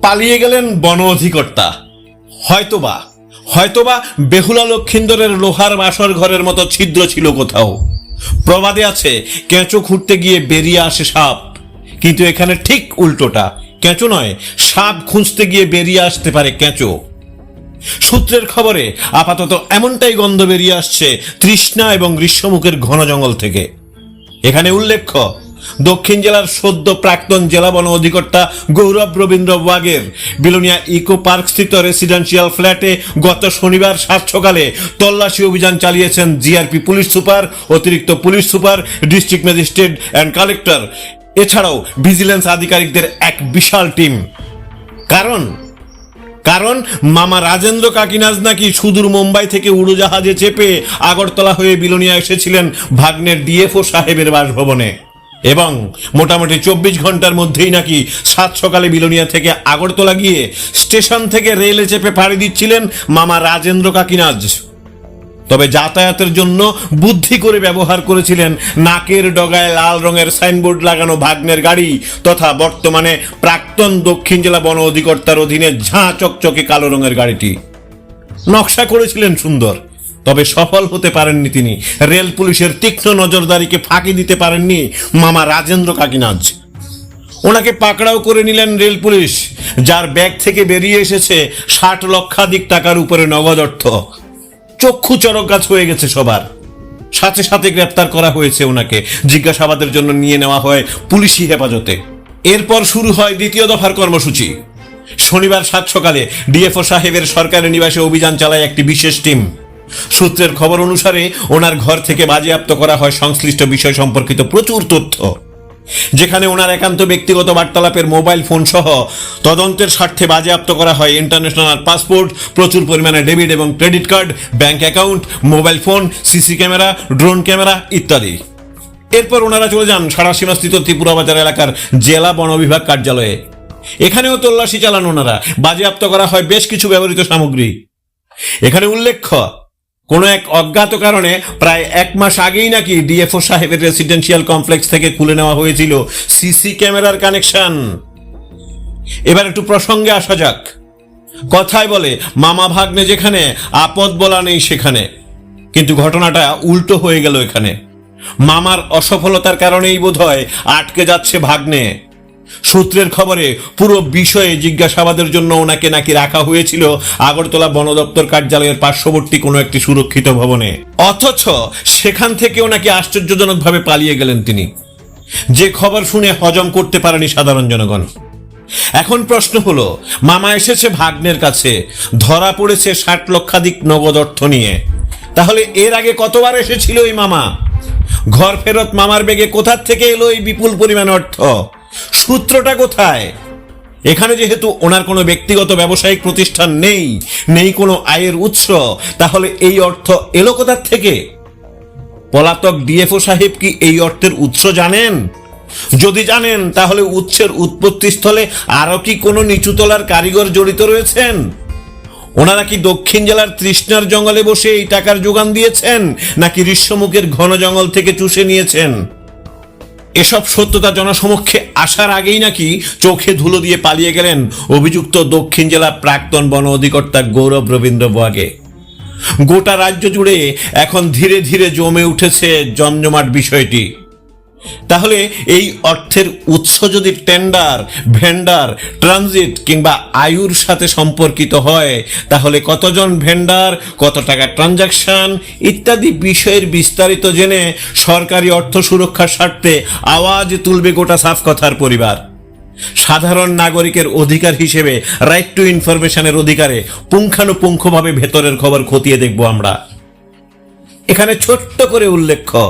পালিয়ে গেলেন বন অধিকর্তা। হয়তোবা বেহুলা লক্ষিন্দরের লোহার বাসর ঘরের মতো ছিদ্র ছিল কোথাও। প্রবাদে আছে, কেঁচো খুঁড়তে গিয়ে বেরিয়ে আসে সাপ, কিন্তু এখানে ঠিক উল্টোটা, কেঁচো নয়, সাপ খুঁজতে গিয়ে বেরিয়ে আসতে পারে কেঁচো। সূত্রের খবরে আপাতত এমনটাই গন্ধ বেরিয়ে আসছে তৃষ্ণা এবং গ্রীষ্মমুখের ঘন জঙ্গল থেকে। এখানে উল্লেখ্য, দক্ষিণ জেলার সদ্য প্রাক্তন জেলা বন অধিকর্তা গৌরব রবীন্দ্র ওয়াগের বিলোনিয়া ইকো পার্ক স্থিত রেসিডেন্সিয়াল ফ্ল্যাটে গত শনিবার সাত সকালে তল্লাশি অভিযান চালিয়েছেন জিআরপি পুলিশ সুপার, অতিরিক্ত police super, district magistrate and collector, এছাড়াও ভিজিলেন্স আধিকারিকদের এক বিশাল টিম। কারণ মামা রাজেন্দ্র কাকিনাজ নাকি সুদূর মুম্বাই থেকে উড়োজাহাজে চেপে আগরতলা হয়ে বিলোনিয়া এসেছিলেন ভাগ্নের ডিএফও সাহেবের বাসভবনে, এবং মোটামুটি 24 ঘন্টার মধ্যেই নাকি সাত সকালে বিলোনিয়া থেকে আগরতলা গিয়ে স্টেশন থেকে রেলে চেপে পাড়ি দিচ্ছিলেন মামা রাজেন্দ্র কাকিনাজ। তবে যাতায়াতের জন্য বুদ্ধি করে ব্যবহার করেছিলেন নাকের ডগায় লাল রঙের সাইনবোর্ড লাগানো ভাগ্নের গাড়ি তথা বর্তমানে প্রাক্তন দক্ষিণ জেলা বন অধিকর্তার অধীনে ঝাঁ চকচকে কালো রঙের গাড়িটি। নকশা করেছিলেন সুন্দর, তবে সফল হতে পারেননি তিনি। রেল পুলিশের তীক্ষ্ণ নজরদারিকে ফাঁকি দিতে পারেননি মামা রাজেন্দ্র কাকিনাজ। ওনাকে পাকড়াও করে নিলেন রেল পুলিশ, যার ব্যাগ থেকে বেরিয়ে এসেছে 60 লক্ষাধিক টাকার উপরে নগদ অর্থ। চক্ষু চরক গাছ হয়ে গেছে সবার। সাথে সাথে গ্রেপ্তার করা হয়েছে ওনাকে, জিজ্ঞাসাবাদের জন্য নিয়ে নেওয়া হয় পুলিশি হেফাজতে। এরপর শুরু হয় দ্বিতীয় দফার কর্মসূচি। শনিবার সাত সকালে ডিএফও সাহেবের সরকারি নিবাসে অভিযান চালায় একটি বিশেষ টিম। সূত্রের খবর অনুসারে ওনার ঘর থেকে বাজেয়াপ্ত করা হয় সংশ্লিষ্ট বিষয় সম্পর্কিত প্রচুর তথ্য, যেখানে ওনার একান্ত ব্যক্তিগত বার্তালাপের মোবাইল ফোন সহ তদন্তের স্বার্থে বাজেয়াপ্ত করা হয় ইন্টারন্যাশনাল পাসপোর্ট, প্রচুর পরিমাণে ডেবিট এবং credit card, bank account, mobile phone, CC camera, drone camera ইত্যাদি। এরপর ওনারা চলে যান সারাসীমাস্থিত ত্রিপুরা বাজার এলাকার জেলা বন বিভাগ কার্যালয়ে। এখানেও তল্লাশি চালান ওনারা, বাজেয়াপ্ত করা হয় বেশ কিছু ব্যবহৃত সামগ্রী। এখানে উল্লেখ্য, কোন এক অজ্ঞাত কারণে প্রায় 1 মাস আগেই নাকি ডিএফও সাহেবের রেসিডেন্সিয়াল কমপ্লেক্স থেকে খুলে নেওয়া হয়েছিল সিসি ক্যামেরার কানেকশন। এবার একটু প্রসঙ্গে আসা যাক। কথায় বলে, মামা ভাগ্নে যেখানে, আপদ বলা নেই সেখানে। কিন্তু ঘটনাটা উল্টো হয়ে গেল এখানে। মামার অসফলতার কারণেই বোধহয় আটকে যাচ্ছে ভাগ্নে। সূত্রের খবরে পুরো বিষয়ে জিজ্ঞাসাবাদের জন্য ওনাকে নাকি রাখা হয়েছিল আগরতলা বন দপ্তর কার্যালয়ের পার্শ্ববর্তী কোনো একটি সুরক্ষিত ভবনে, অথচ সেখান থেকে ওনাকে আশ্চর্যজনকভাবে পালিয়ে গেলেন তিনি। যে খবর শুনে হজম করতে পারেনি সাধারণ জনগণ। এখন প্রশ্ন হলো, মামা এসেছে ভাগ্নের কাছে, ধরা পড়েছে 60 লক্ষাধিক নগদ অর্থ নিয়ে। তাহলে এর আগে কতবার এসেছিল এই মামা? ঘর ফেরত মামার বেগে কোথার থেকে এলো এই বিপুল পরিমাণ অর্থ? সূত্রটা কোথায়? এখানে যেহেতু ওনার কোনো ব্যক্তিগত ব্যবসায়িক প্রতিষ্ঠান নেই কোনো আয়ের উৎস, তাহলে এই অর্থ এলো কোথার থেকে? পলাতক ডিএফও সাহেব কি এই অর্থের উৎস জানেন? যদি জানেন, তাহলে উৎসের উৎপত্তি স্থলে আরো কি কোনো নিচুতলার কারিগর জড়িত রয়েছেন? ওনারা কি দক্ষিণ জেলার তৃষ্ণার জঙ্গলে বসে এই টাকার যোগান দিয়েছেন, নাকি গ্রীষ্মমুখের ঘন জঙ্গল থেকে চুষে নিয়েছেন? এসব সত্যতা জনসমক্ষে আসার আগেই নাকি চোখে ধুলো দিয়ে পালিয়ে গেলেন অভিযুক্ত দক্ষিণ জেলা প্রাক্তন বন অধিকর্তা গৌরব রবীন্দ্র ওয়াগে। গোটা রাজ্য জুড়ে এখন ধীরে ধীরে জমে উঠেছে জমজমাট বিষয়টি। তাহলে এই অর্থের উৎস যদি টেন্ডার, ভেন্ডার, ট্রানজিট কিংবা আয়ুর সাথে সম্পর্কিত হয়, তাহলে কতজন ভেন্ডার, কত টাকা ট্রানজাকশন ইত্যাদি বিষয়ের বিস্তারিত জেনে সরকারি অর্থ সুরক্ষার স্বার্থে আওয়াজ তুলবে গোটা সাফ কথার পরিবার। সাধারণ নাগরিকের অধিকার হিসেবে রাইট টু ইনফরমেশনের অধিকারে পুঙ্খানুপুঙ্খভাবে ভেতরের খবর খতিয়ে দেখব আমরা। এখানে ছোট্ট করে উল্লেখ্য,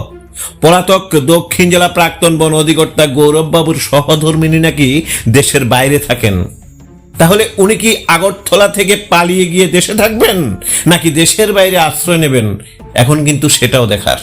পলাতক দক্ষিণ জেলা প্রাক্তন বন অধিকর্তা গৌরব বাবুর সহধর্মিনী নাকি দেশের বাইরে থাকেন। তাহলে উনি কি আগরতলা থেকে পালিয়ে গিয়ে দেশে থাকবেন, নাকি দেশের বাইরে আশ্রয় নেবেন? এখন কিন্তু সেটাও দেখার।